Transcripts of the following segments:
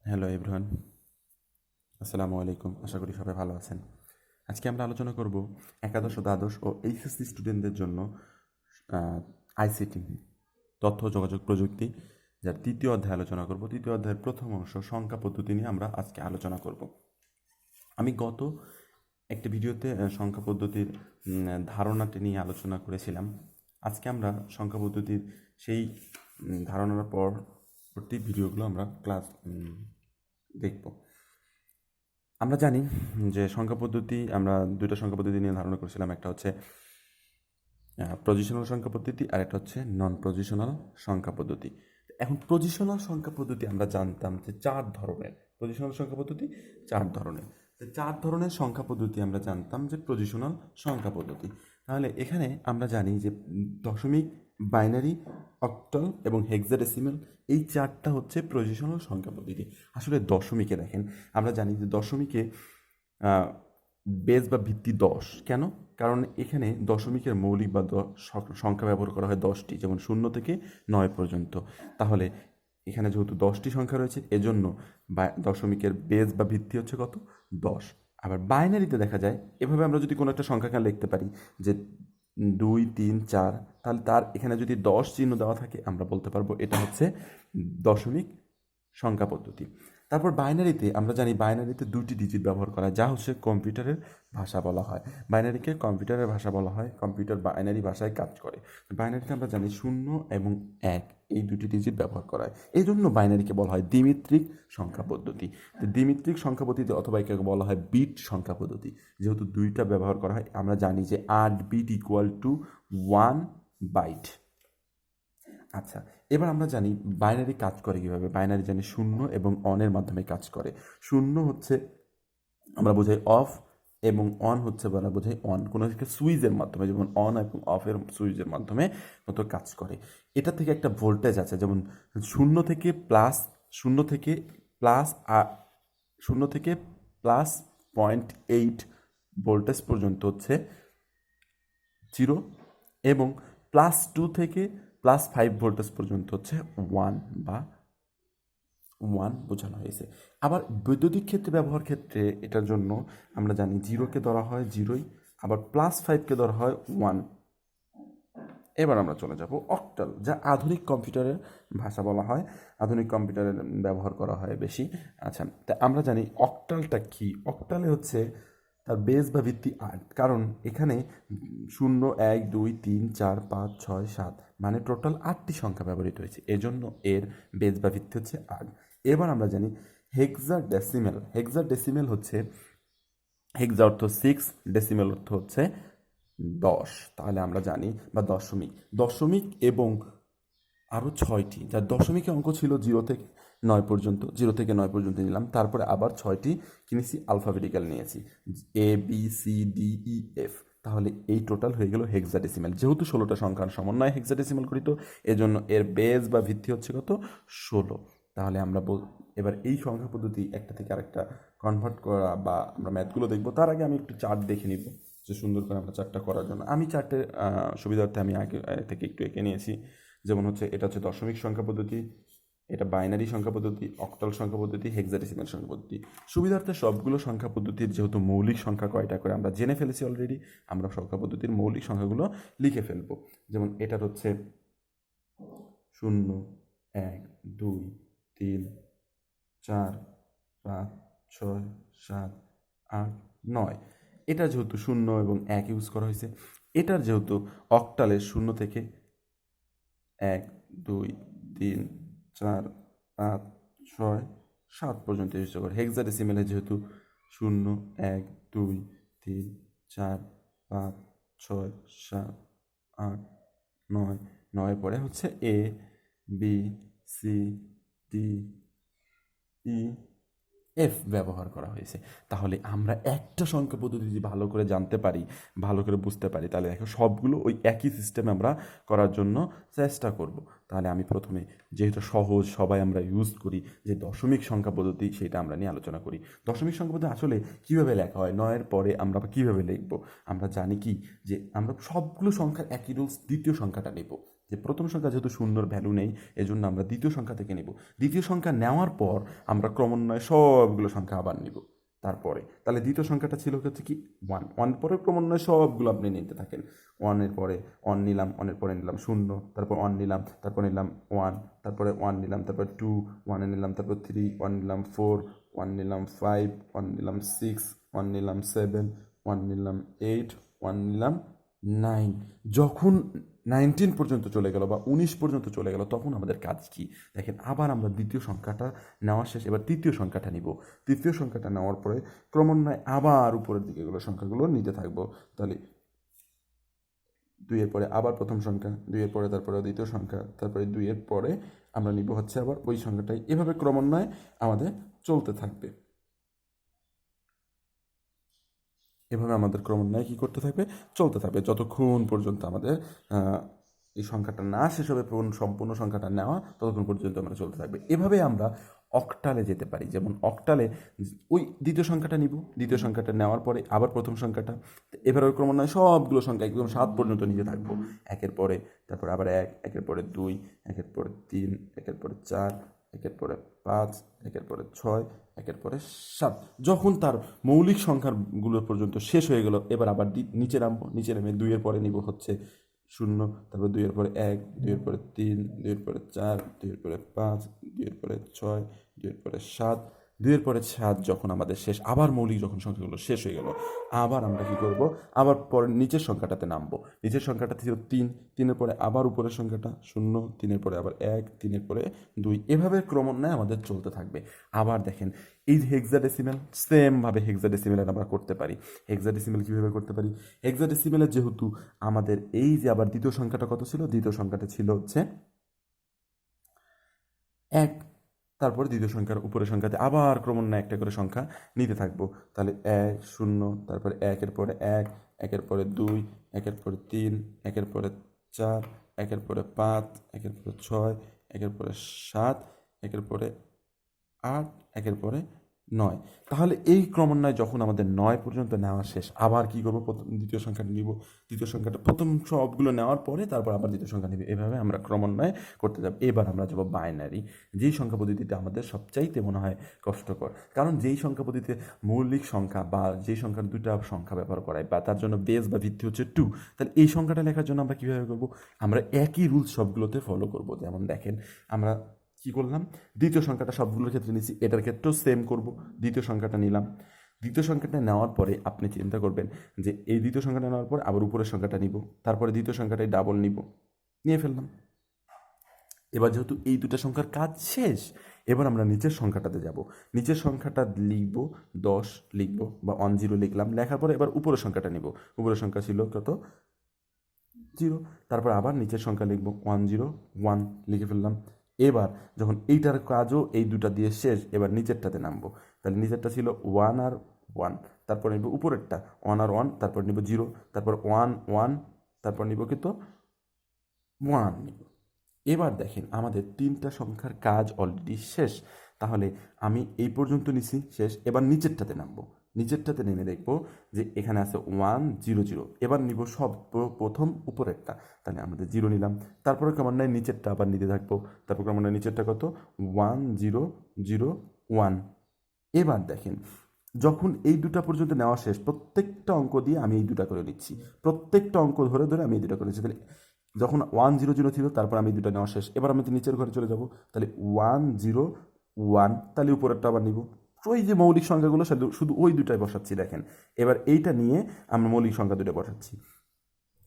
Hello everyone, আসসালামু আলাইকুম। আশা করি সবাই ভালো আছেন। আজকে আমরা আলোচনা করব একাদশ ও দ্বাদশ ও এইচএসসি স্টুডেন্টদের জন্য আইসিটি তথ্য ও যোগাযোগ প্রযুক্তি, যার তৃতীয় অধ্যায় আলোচনা করব। তৃতীয় অধ্যায়ের প্রথম অংশ সংখ্যা পদ্ধতি নিয়ে আমরা আজকে আলোচনা করব। আমি গত একটি ভিডিওতে সংখ্যা পদ্ধতির ধারণাটি নিয়ে আলোচনা করেছিলাম। আজকে আমরা সংখ্যা পদ্ধতির সেই ধারণার পরবর্তী ভিডিওগুলো আমরা ক্লাস দেখব। আমরা জানি যে সংখ্যা পদ্ধতি, আমরা দুইটা সংখ্যা পদ্ধতি নিয়ে ধারণা করেছিলাম। একটা হচ্ছে পজিশনাল সংখ্যা পদ্ধতি আর একটা হচ্ছে নন পজিশনাল সংখ্যা পদ্ধতি। এখন পজিশনাল সংখ্যা পদ্ধতি আমরা জানতাম যে চার ধরনের। পজিশনাল সংখ্যা পদ্ধতি চার ধরনের। চার ধরনের সংখ্যা পদ্ধতি আমরা জানতাম যে পজিশনাল সংখ্যা পদ্ধতি। তাহলে এখানে আমরা জানি যে দশমিক, বাইনারি, অক্টাল এবং হেক্সাডেসিমাল, এই চারটা হচ্ছে পজিশনাল সংখ্যা পদ্ধতি। আসলে দশমিকে দেখেন, আমরা জানি যে দশমিকে বেস বা ভিত্তি 10। কেন? কারণ এখানে দশমিকের মৌলিক বা সংখ্যা ব্যবহার করা হয় 10টি, যেমন 0 থেকে 9 পর্যন্ত। তাহলে এখানে যেহেতু 10টি সংখ্যা রয়েছে, এজন্য দশমিকের বেস বা ভিত্তি হচ্ছে কত? 10। আবার বাইনারিতে দেখা যায়, এভাবে আমরা যদি কোনো একটা সংখ্যাকে লিখতে পারি যে 2, 3, 4, তাহলে তার এখানে যদি 10 চিহ্ন দেওয়া থাকে, আমরা বলতে পারবো এটা হচ্ছে দশমিক সংখ্যা পদ্ধতি। তারপর বাইনারিতে আমরা জানি, বাইনারিতে 2টি ডিজিট ব্যবহার করা হয়, যা হচ্ছে কম্পিউটারের ভাষা বলা হয়। বাইনারিকে কম্পিউটারের ভাষা বলা হয়, কম্পিউটার বাইনারি ভাষায় কাজ করে। বাইনারিতে আমরা জানি 0 এবং 1, এই 2টি ডিজিট ব্যবহার করা হয়। এই জন্য বাইনারিকে বলা হয় দ্বিমাত্রিক সংখ্যা পদ্ধতি। দ্বিমাত্রিক সংখ্যা পদ্ধতি অথবা একে বলা হয় বিট সংখ্যা পদ্ধতি। যেহেতু 2টা ব্যবহার করা হয়, আমরা জানি যে 8 বিট ইকুয়াল টু 1 বাইট। আচ্ছা, এবার আমরা জানি বাইনারি কাজ করে কীভাবে। বাইনারি জানি 0 এবং অনের মাধ্যমে কাজ করে। 0 হচ্ছে আমরা বোঝাই অফ, এবং অন হচ্ছে আমরা বোঝাই অন। কোনো একটা সুইচের মাধ্যমে, যেমন অন এবং অফের সুইচের মাধ্যমে মতো কাজ করে। এটা থেকে একটা ভোল্টেজ আছে, যেমন 0 থেকে প্লাস 0.8 ভোল্টেজ পর্যন্ত হচ্ছে 0, এবং +2 থেকে +5 ভোল্টেজ পর্যন্ত হচ্ছে 1 বা 1 বোঝানো হয়েছে। আবার বৈদ্যুতিক ক্ষেত্রে ব্যবহার ক্ষেত্রে এটার জন্য আমরা জানি 0কে ধরা হয় 0ই, আবার +5কে ধরা হয় 1। এবার আমরা চলে যাব অক্টাল, যা আধুনিক কম্পিউটারের ভাষা বলা হয়, আধুনিক কম্পিউটারে ব্যবহার করা হয় বেশি। আচ্ছা, তা আমরা জানি অক্টালটা কি। অক্টালে হচ্ছে তার বেস বা ভিত্তি 8, কারণ এখানে 0, 1, 2, 3, 4, 5, 6, 7, মানে টোটাল 8টি সংখ্যা ব্যবহৃত হয়েছে, এজন্য এর বেস বা ভিত্তি হচ্ছে 8। এবার আমরা জানি হেক্সাডেসিমাল। হেক্সাডেসিমাল হচ্ছে, হেক্সা অর্থ 6, ডেসিমাল অর্থ হচ্ছে 10। তাহলে আমরা জানি, বা দশমিক এবং আরও 6টি, যার দশমিকের অঙ্ক ছিল 0 থেকে 9 পর্যন্ত। 0 থেকে 9 পর্যন্ত নিলাম, তারপরে আবার 6টি কিনেছি, আলফাবেটিক্যাল নিয়েছি, ABCDEF। তাহলে এই টোটাল হয়ে গেল হেক্সাডেসিমাল। যেহেতু 16টা সংখ্যার সমন্বয় হেক্সাডেসিমাল গঠিত, এজন্য এর বেস বা ভিত্তি হচ্ছে কত? 16। তাহলে আমরা এবার এই সংখ্যা পদ্ধতি একটা থেকে আরেকটা কনভার্ট করা, বা আমরা ম্যাথগুলো দেখবো। তার আগে আমি একটু চার্ট দেখে নিব, যে সুন্দর করে আমরা চার্টটা করার জন্য। আমি চার্টের সুবিধার্থে আমি আগে থেকে একটু এঁকে নিয়েছি। যেমন হচ্ছে, এটা হচ্ছে দশমিক সংখ্যা পদ্ধতি, এটা বাইনারি সংখ্যা পদ্ধতি, অক্টাল সংখ্যা পদ্ধতি, হেক্সাডেসিমাল সংখ্যা পদ্ধতি। সুবিধার্থে সবগুলো সংখ্যা পদ্ধতির যেহেতু মৌলিক সংখ্যা কয়টা করে আমরা জেনে ফেলেছি অলরেডি, আমরা সংখ্যা পদ্ধতির মৌলিক সংখ্যাগুলো লিখে ফেলবো। যেমন এটার হচ্ছে 0, 1, 2, 3, 4, 5, 6, 7, 8, 9। এটা যেহেতু 0 এবং 1 ইউজ করা হয়েছে। এটার যেহেতু অক্টালের 0 থেকে 1, 2, 3, 4, 5, 6, 7 পর্যন্ত ইউজ করে। হেক্সাডেসিমালে যেহেতু 0, 1, 2, 3, 4, 5, 6, 7, 8, 9, 9 পরে হচ্ছে ABCDEF ব্যবহার করা হয়েছে। তাহলে আমরা একটা সংখ্যা পদ্ধতি যদি ভালো করে জানতে পারি, ভালো করে বুঝতে পারি, তাহলে দেখো সবগুলো ওই একই সিস্টেমে আমরা করার জন্য চেষ্টা করব। তাহলে আমি প্রথমে, যেহেতু সহজ, সবাই আমরা ইউজ করি, যে দশমিক সংখ্যা পদ্ধতি, সেটা আমরা নিয়ে আলোচনা করি। দশমিক সংখ্যা পদ্ধতি আসলে কীভাবে লেখা হয়, 9-এর পরে আমরা কীভাবে লিখব। আমরা জানি কি, যে আমরা সবগুলো সংখ্যার একই রুলস, দ্বিতীয় সংখ্যাটা নেব। যে প্রথম সংখ্যা যেহেতু শূন্যর ভ্যালু নেই, এজন্য আমরা দ্বিতীয় সংখ্যা থেকে নিব। দ্বিতীয় সংখ্যা নেওয়ার পর আমরা ক্রমান্বয়ে সবগুলো সংখ্যা আবার নিব তারপরে। তাহলে দ্বিতীয় সংখ্যাটা ছিল হচ্ছে কি 1, 1 পরে ক্রমান্বয়ে সবগুলো আপনি নিতে থাকেন। 1-এর পরে 1 নিলাম, 1-এর পরে নিলাম 0, তারপর 1 নিলাম, তারপর নিলাম 1, তারপরে 1 নিলাম, তারপর 2, 1 নিলাম, তারপর 3, 1 নিলাম 4, 1 নিলাম 5, 1 নিলাম 6, 1 নিলাম 7, 1 নিলাম 8, 1 নিলাম 9। যখন 19 পর্যন্ত চলে গেল বা 19 পর্যন্ত চলে গেল, তখন আমাদের কাজ কি দেখেন, আবার আমরা দ্বিতীয় সংখ্যাটা নেওয়া শেষ, এবার তৃতীয় সংখ্যাটা নিব। তৃতীয় সংখ্যাটা নেওয়ার পরে ক্রমান্বয়ে আবার উপরের দিকে এগুলো সংখ্যাগুলো নিতে থাকবো। তাহলে 2-এর পরে আবার প্রথম সংখ্যা, 2-এর পরে তারপরে দ্বিতীয় সংখ্যা, তারপরে 2-এর পরে আমরা নিব হচ্ছে আবার ওই সংখ্যাটাই। এভাবে ক্রমান্বয়ে আমাদের চলতে থাকবে। এভাবে আমাদের ক্রমান্বয়ে কী করতে থাকবে, চলতে থাকবে যতক্ষণ পর্যন্ত আমাদের এই সংখ্যাটা না শেষ হবে, সম্পূর্ণ সংখ্যাটা নেওয়া, ততক্ষণ পর্যন্ত আমরা চলতে থাকবে। এভাবে আমরা অক্টালে যেতে পারি। যেমন অক্টালে ওই দ্বিতীয় সংখ্যাটা নিব, দ্বিতীয় সংখ্যাটা নেওয়ার পরে আবার প্রথম সংখ্যাটা, এভাবে ক্রমান্বয়ে সবগুলো সংখ্যা একদম 7 পর্যন্ত নিতে থাকবো। 1-এর পরে তারপর আবার 1, 1-এর পরে 2, 1-এর পরে 3, 1-এর পরে 4, 1-এর পরে 5, 1-এর পরে 6, 1-এর পরে 7। যখন তার মৌলিক সংখ্যাগুলো পর্যন্ত শেষ হয়ে গেল, এবার আবার নিচে নামবো। নিচে নেমে 2-এর পরে নিব হচ্ছে 0, তারপর 2-এর পরে 1, 2-এর পরে 3, 2-এর পরে 4, 2-এর পরে 5, 2-এর পরে 6, 2-এর পরে 7, 2-এর পরে 7 যখন আমাদের শেষ, আবার মৌলিক যখন সংখ্যাগুলো শেষ হয়ে গেল, আবার আমরা কি করব, আবার পরে নিচের সংখ্যাটাতে নামবো। নিচের সংখ্যাটা ছিল 3, 3-এর পরে আবার উপরের সংখ্যাটা 0, 3-এর পরে আবার 1, 3-এর পরে 2, এভাবে ক্রমান্বয়ে আমাদের চলতে থাকবে। আবার দেখেন এই হেক্সাডেসিমেল, সেমভাবে হেক্সাডেসিমেল আমরা করতে পারি। হেক্সাডেসিমেল কীভাবে করতে পারি, হেক্সাডেসিমেলের যেহেতু আমাদের এই যে আবার দ্বিতীয় সংখ্যাটা কত ছিল, দ্বিতীয় সংখ্যাটা ছিল হচ্ছে 1, তারপরে দ্বিতীয় সংখ্যার উপরের সংখ্যাতে আবার ক্রমান্বয়ে একটা করে সংখ্যা নিতে থাকবো। তাহলে 1, 0, তারপরে 1-এর পরে 1, 1-এর পরে 2, 1-এর পরে 3, 1-এর পরে 4, 1-এর পরে 5, 1-এর পরে 6, 1-এর পরে 7, 1-এর পরে 8, 1-এর পরে 9। তাহলে এই ক্রমান্বয়ে যখন আমাদের 9 পর্যন্ত নেওয়া শেষ, আবার কি করবো, দ্বিতীয় সংখ্যাটা নিব। দ্বিতীয় সংখ্যাটা প্রথম সবগুলো নেওয়ার পরে তারপর আবার দ্বিতীয় সংখ্যা নিব। এভাবে আমরা ক্রমান্বয়ে করতে যাব। এবার আমরা যাব বাইনারি, যেই সংখ্যা পদ্ধতিতে আমাদের সবচাইতে মনে হয় কষ্টকর। কারণ যেই সংখ্যা পদ্ধতিতে মৌলিক সংখ্যা বা যেই সংখ্যার দুটা সংখ্যা ব্যবহার করায় বা তার জন্য বেস বা ভিত্তি হচ্ছে 2, তাহলে এই সংখ্যাটা লেখার জন্য আমরা কীভাবে করবো, আমরা একই রুলস সবগুলোতে ফলো করব। যেমন দেখেন আমরা কী করলাম, দ্বিতীয় সংখ্যাটা সবগুলোর ক্ষেত্রে নিচ্ছি, এটার ক্ষেত্রেও সেম করব। দ্বিতীয় সংখ্যাটা নিলাম, দ্বিতীয় সংখ্যাটা নেওয়ার পরে আপনি চিন্তা করবেন যে এই দ্বিতীয় সংখ্যাটা নেওয়ার পর আবার উপরের সংখ্যাটা নিব, তারপরে দ্বিতীয় সংখ্যাটাই ডাবল নিব, নিয়ে ফেললাম। এবার যেহেতু এই দুটো সংখ্যার কাজ শেষ, এবার আমরা নিচের সংখ্যাটাতে যাব। নিচের সংখ্যাটা লিখব 10 লিখব বা 10 লিখলাম, লেখার পরে এবার উপরের সংখ্যাটা নিব। উপরের সংখ্যা ছিল কত, 0, তারপর আবার নিচের সংখ্যা লিখব 101 লিখে ফেললাম। এবার যখন এইটার কাজও এই দুটা দিয়ে শেষ, এবার নিচেরটাতে নামবো। তাহলে নিচেরটা ছিল 1 আর 1, তারপর নিব উপরেরটা 1 আর 1, তারপর নিব 0, তারপর 1 1, তারপর নিব কিন্তু 1 নিব। এবার দেখেন আমাদের 3টা সংখ্যার কাজ অলরেডি শেষ। তাহলে আমি এই পর্যন্ত নিছি শেষ, এবার নিচেরটাতে নামবো। নিচেরটাতে নেমে দেখবো যে এখানে আছে 1 0 0। এবার নিব সব প্রথম উপরেরটা, তাহলে আমাদের 0 নিলাম, তারপরে ক্রমান্বয়ে নিচেরটা আবার নিতে থাকবো, তারপর ক্রমান্বয়ে নিচেরটা কত 1 0 0 1। এবার দেখেন যখন এই দুটা পর্যন্ত নেওয়া শেষ, প্রত্যেকটা অঙ্ক দিয়ে আমি এই দুটা করে নিচ্ছি, প্রত্যেকটা অঙ্ক ধরে ধরে আমি এই দুটা করে নিচ্ছি। তাহলে যখন 1 0 0 ছিল, তারপর আমি দুটা নেওয়া শেষ, এবার আমি তো নিচের ঘরে চলে যাব। তাহলে 1 0 1, তাহলে উপরেরটা আবার নিব। ওই যে মৌলিক সংখ্যাগুলো শুধু ওই দুটাই বসাচ্ছি। দেখেন এবার এইটা নিয়ে আমরা মৌলিক সংখ্যা দুটো বসাচ্ছি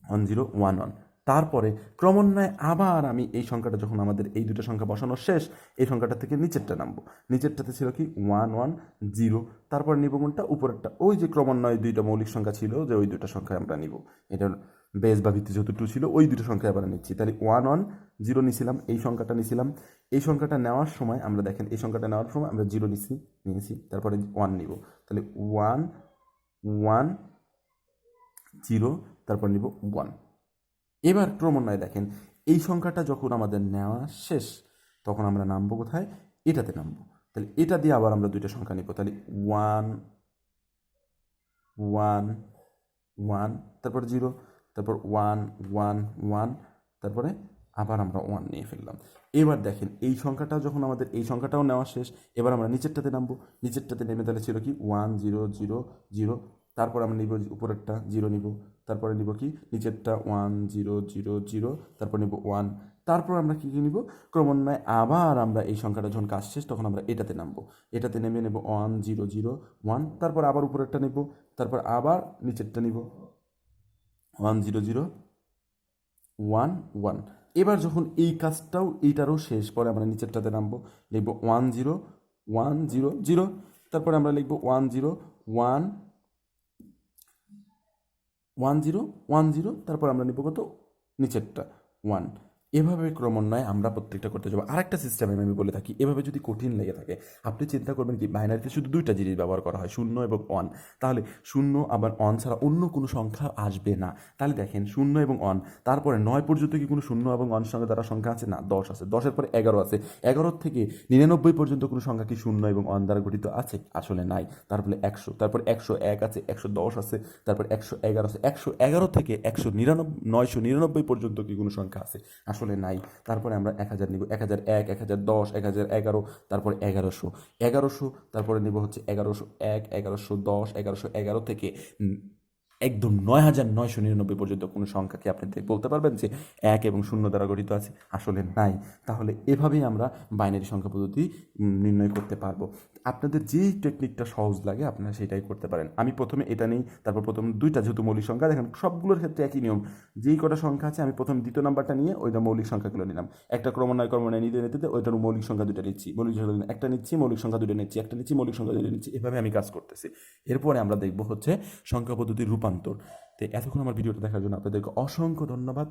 1 0 1 1। তারপরে ক্রমান্বয়ে আবার আমি এই সংখ্যাটা, যখন আমাদের এই দুটো সংখ্যা বসানো শেষ, এই সংখ্যাটা থেকে নিচেরটা নামবো। নিচেরটাতে ছিল কি 1 1 0, তারপর নিব কোনটা, উপরেরটা। ওই যে ক্রমান্বয়ে দুইটা মৌলিক সংখ্যা ছিল, যে ওই দুটো সংখ্যা আমরা নিব। এটার বেস বা ভিত্তি যেহেতু 2 ছিল, ওই দুটো সংখ্যা আবার নিচ্ছি। তাহলে 1 1 0 নিছিলাম, এই সংখ্যাটা নিছিলাম। এই সংখ্যাটা নেওয়ার সময় আমরা দেখেন, এই সংখ্যাটা নেওয়ার সময় আমরা 0 নিয়েছি, তারপরে 1 নিব। তাহলে 1 1 0, তারপর নিব 1। এবার ক্রমান্বয়ে দেখেন এই সংখ্যাটা যখন আমাদের নেওয়া শেষ, তখন আমরা নামবো কোথায়, এটাতে নামবো। তাহলে এটা দিয়ে আবার আমরা দুইটা সংখ্যা নিব। তাহলে 1 1 1, তারপর 0, তারপর 1 1 1, তারপরে আবার আমরা 1 নিয়ে ফেললাম। এবার দেখেন এই সংখ্যাটা যখন আমাদের এই সংখ্যাটাও নেওয়া শেষ, এবার আমরা নিচেরটাতে নামবো। নিচেরটাতে নেমে তাহলে ছিল কি 1 0 0 0, তারপর আমরা নিব উপরেরটা 0 নিব, তারপরে নিব কি নিচেরটা 1 0 0 0, তারপর নিব 1, তারপর আমরা কী কী নিব ক্রমান্বয়ে আবার আমরা এই সংখ্যাটা যখন কাজ শেষ তখন আমরা এটাতে নামবো। এটাতে নেমে নেব 1 0 0 1, তারপর আবার উপরেরটা নেব, তারপর আবার নিচেরটা নিব 1 0 0 1 1। এবার যখন এই কাজটাও এইটারও শেষ, পরে আমরা নিচেরটাতে নামবো, লিখব 1 0 1 0 0, তারপরে আমরা লিখব 1 0 1 1 0 1 0, তারপর আমরা নিব কত নিচেরটা 1। এভাবে ক্রমান্বয়ে আমরা প্রত্যেকটা করতে যাবো। আরেকটা সিস্টেমে আমি বলে থাকি, এভাবে যদি কঠিন লেগে থাকে আপনি চিন্তা করবেন কি বাইনারিতে শুধু দুইটা জিনিস ব্যবহার করা হয়, 0 এবং 1, তাহলে 0 আবার 1 ছাড়া অন্য কোনো সংখ্যা আসবে না। তাহলে দেখেন 0 এবং 1, তারপরে 9 পর্যন্ত কি কোনো 0 এবং 1 সঙ্গে দ্বারা সংখ্যা আছে? না, 10 আছে। 10-এর পরে 11 আছে। 11 থেকে 99 পর্যন্ত কোনো সংখ্যা কি 0 এবং 1 দ্বারা গঠিত আছে? আসলে নাই। তারপরে 100, তারপর 101 আছে, 110 আছে, তারপর 111 আছে। 111 থেকে 999 পর্যন্ত কি কোনো সংখ্যা আছে? আসলে নাই। তারপরে আমরা 1000 নিব, 1001, 1010, 1011, তারপর 1100, 1100, তারপরে নিব হচ্ছে 1101, 1110, 1111 থেকে একদম 9999 পর্যন্ত কোনো সংখ্যাকে আপনি বলতে পারবেন যে 1 এবং 0 দ্বারা গঠিত আছে? আসলে নাই। তাহলে এভাবেই আমরা বাইনারি সংখ্যা পদ্ধতি নির্ণয় করতে পারবো। আপনাদের যেই টেকনিকটা সহজ লাগে আপনারা সেটাই করতে পারেন। আমি প্রথমে এটা নিই, তারপর প্রথম দুইটা যেহেতু মৌলিক সংখ্যা, দেখেন সবগুলোর ক্ষেত্রে একই নিয়ম, যেই কটা সংখ্যা আছে আমি প্রথম দ্বিতীয় নাম্বারটা নিয়ে ওইটা মৌলিক সংখ্যাগুলো নিলাম, একটা ক্রমান্বয়ে নিতে নিতে ওইটার মৌলিক সংখ্যা দুটো নিচ্ছি, মৌলিক সংখ্যা একটা নিচ্ছি, মৌলিক সংখ্যা দুটো নিচ্ছি, একটা নিচ্ছি, মৌলিক সংখ্যা দুটো নিচ্ছি, এভাবে আমি কাজ করতেছি। এরপরে আমরা দেখবো হচ্ছে সংখ্যা পদ্ধতির রূপান্তর। তো এতক্ষণ আমার ভিডিওটা দেখার জন্য আপনাদেরকে অসংখ্য ধন্যবাদ।